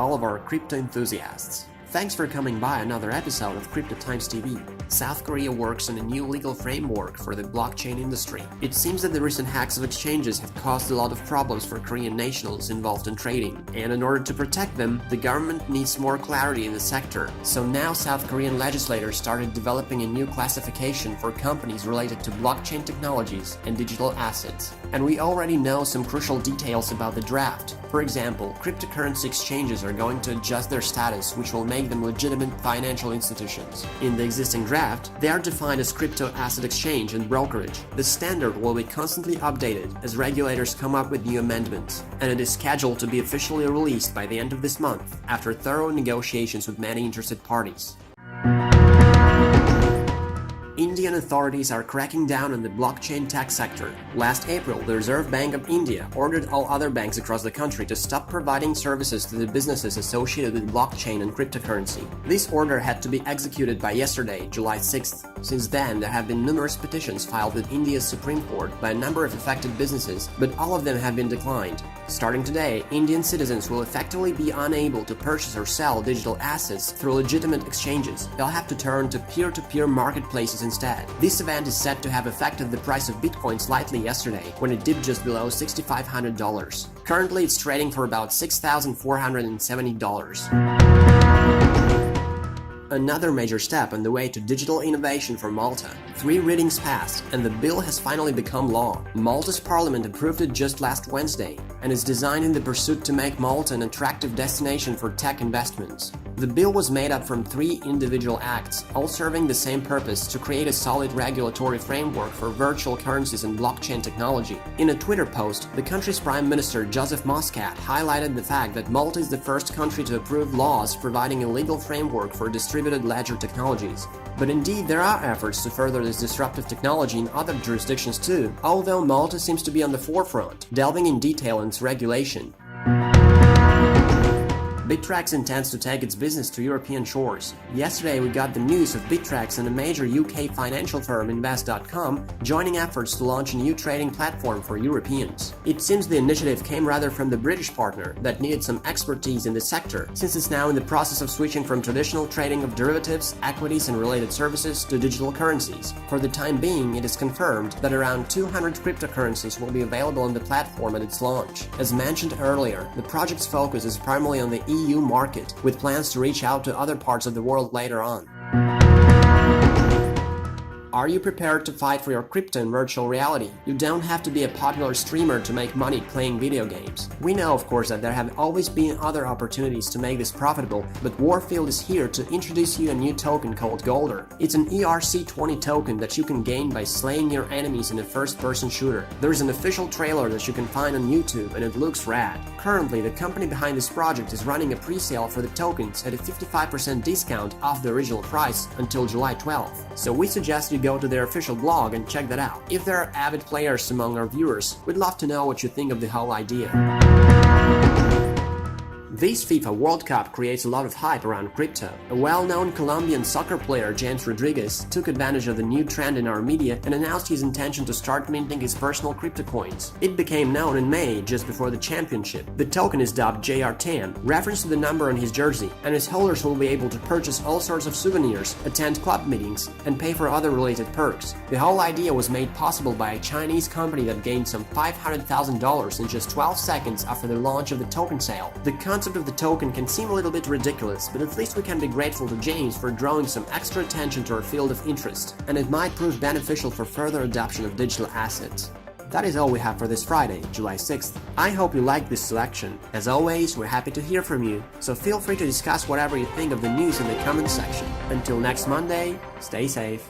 all of our crypto enthusiasts. Thanks for coming by another episode of Crypto Times TV. South Korea works on a new legal framework for the blockchain industry. It seems that the recent hacks of exchanges have caused a lot of problems for Korean nationals involved in trading, and in order to protect them, the government needs more clarity in the sector. So now South Korean legislators started developing a new classification for companies related to blockchain technologies and digital assets. And we already know some crucial details about the draft. For example, cryptocurrency exchanges are going to adjust their status, which will make them legitimate financial institutions. In the existing draft, they are defined as crypto asset exchange and brokerage. The standard will be constantly updated as regulators come up with new amendments, and it is scheduled to be officially released by the end of this month, after thorough negotiations with many interested parties. Indian authorities are cracking down on the blockchain tech sector. Last April, the Reserve Bank of India ordered all other banks across the country to stop providing services to the businesses associated with blockchain and cryptocurrency. This order had to be executed by yesterday, July 6th. Since then, there have been numerous petitions filed with India's Supreme Court by a number of affected businesses, but all of them have been declined. Starting today, Indian citizens will effectively be unable to purchase or sell digital assets through legitimate exchanges. They'll have to turn to peer-to-peer marketplaces instead. This event is said to have affected the price of Bitcoin slightly yesterday, when it dipped just below $6,500. Currently, it's trading for about $6,470. Another major step on the way to digital innovation for Malta. 3 readings passed, and the bill has finally become law. Malta's parliament approved it just last Wednesday, and is designed in the pursuit to make Malta an attractive destination for tech investments. The bill was made up from 3 individual acts, all serving the same purpose: to create a solid regulatory framework for virtual currencies and blockchain technology. In a Twitter post, the country's Prime Minister Joseph Muscat highlighted the fact that Malta is the first country to approve laws providing a legal framework for distributed ledger technologies. But indeed, there are efforts to further this disruptive technology in other jurisdictions too, although Malta seems to be on the forefront, delving in detail in its regulation. Bittrex intends to take its business to European shores. Yesterday we got the news of Bittrex and a major UK financial firm Invest.com joining efforts to launch a new trading platform for Europeans. It seems the initiative came rather from the British partner that needed some expertise in the sector, since it's now in the process of switching from traditional trading of derivatives, equities and related services to digital currencies. For the time being, it is confirmed that around 200 cryptocurrencies will be available on the platform at its launch. As mentioned earlier, the project's focus is primarily on the EU market, with plans to reach out to other parts of the world later on. Are you prepared to fight for your crypto in virtual reality? You don't have to be a popular streamer to make money playing video games. We know, of course, that there have always been other opportunities to make this profitable, but Warfield is here to introduce you a new token called Golder. It's an ERC20 token that you can gain by slaying your enemies in a first-person shooter. There's an official trailer that you can find on YouTube, and it looks rad. Currently, the company behind this project is running a pre-sale for the tokens at a 55% discount off the original price until July 12th. So we suggest you go to their official blog and check that out. If there are avid players among our viewers, we'd love to know what you think of the whole idea. This FIFA World Cup creates a lot of hype around crypto. A well-known Colombian soccer player, James Rodriguez, took advantage of the new trend in our media and announced his intention to start minting his personal crypto coins. It became known in May, just before the championship. The token is dubbed JR10, reference to the number on his jersey, and his holders will be able to purchase all sorts of souvenirs, attend club meetings, and pay for other related perks. The whole idea was made possible by a Chinese company that gained some $500,000 in just 12 seconds after the launch of the token sale. The concept of the token can seem a little bit ridiculous, but at least we can be grateful to James for drawing some extra attention to our field of interest, and it might prove beneficial for further adoption of digital assets. That is all we have for this Friday, July 6th. I hope you liked this selection. As always, we're happy to hear from you, so feel free to discuss whatever you think of the news in the comments section. Until next Monday, stay safe.